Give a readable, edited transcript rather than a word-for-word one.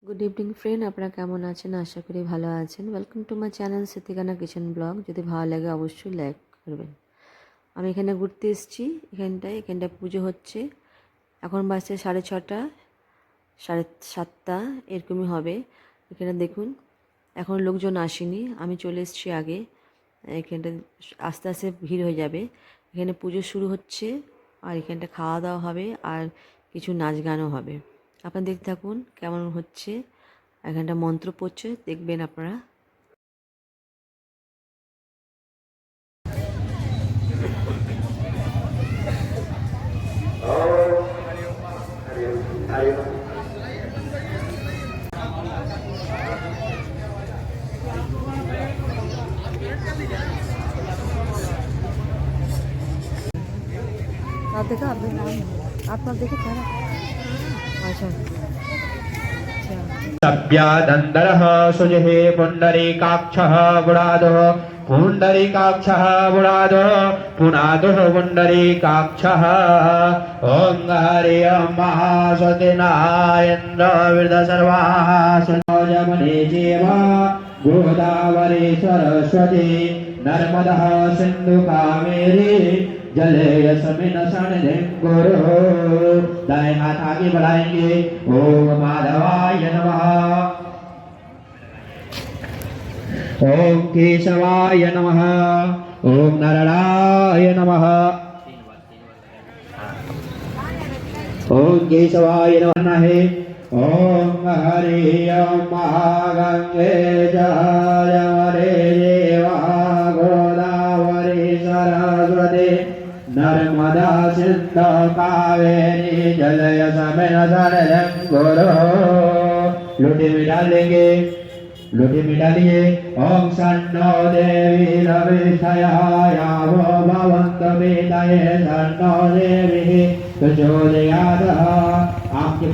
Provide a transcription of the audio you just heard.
Good evening friend, আপনারা কেমন আছেন? আশা করি ভালো আছেন। Welcome to my channel Siddiqana kitchen blog. যদি ভালো লাগে অবশ্যই লাইক করবেন। আমি এখানে ঘুরতে এসেছি, এখানটায় পুজো হচ্ছে। এখন বাজছে 6:30, 7:30 এরকমই হবে। এখানে দেখুন এখন লোকজন আসেনি, আমি চলে এসেছি আগে। এখানটা আস্তে আস্তে ভিড় হয়ে যাবে। এখানে পুজো শুরু হচ্ছে আর এখানটা খাওয়া দাওয়া হবে আর কিছু নাচ গানও হবে। আপনারা দেখতে থাকুন কেমন হচ্ছে। এখানটা মন্ত্র পড়ছে, দেখবেন আপনারা। देखा आपने नाम आप देखे सारा अच्छा सभ्यादन्दरः सुजहे पुण्डरीकाक्षः बुडादः पुण्डरीकाक्षः बुडादः पुनादः पुण्डरीकाक्षः ॐ हरि महासतिनायन्द्र वृद्धसर्वाः सुजमने जीव गोदावरी सरस्वती नर्मदः सिन्धु कावेरी जले यस्मिन् सन्निधिं कुरु। दाएं हाथ आगे बढ़ाएंगे। ओम माधवाय नमः, ओम केशवाय नमः, ओम नारायणाय नमः, ओम केशवाय नमः। ओम हरि ओम महागंगे जयवरे देवा गोदावरी सरस्वती नर्मदा सिंधु कावेरी जलयसमिन् सन्निधिं कुरु। लोटे में डालेंगे, लोटे में डालिए। ओम सन्नो देवी रविषयायावो भवन्तु वेदये सन्नो देवी प्रचोदयात्। आपके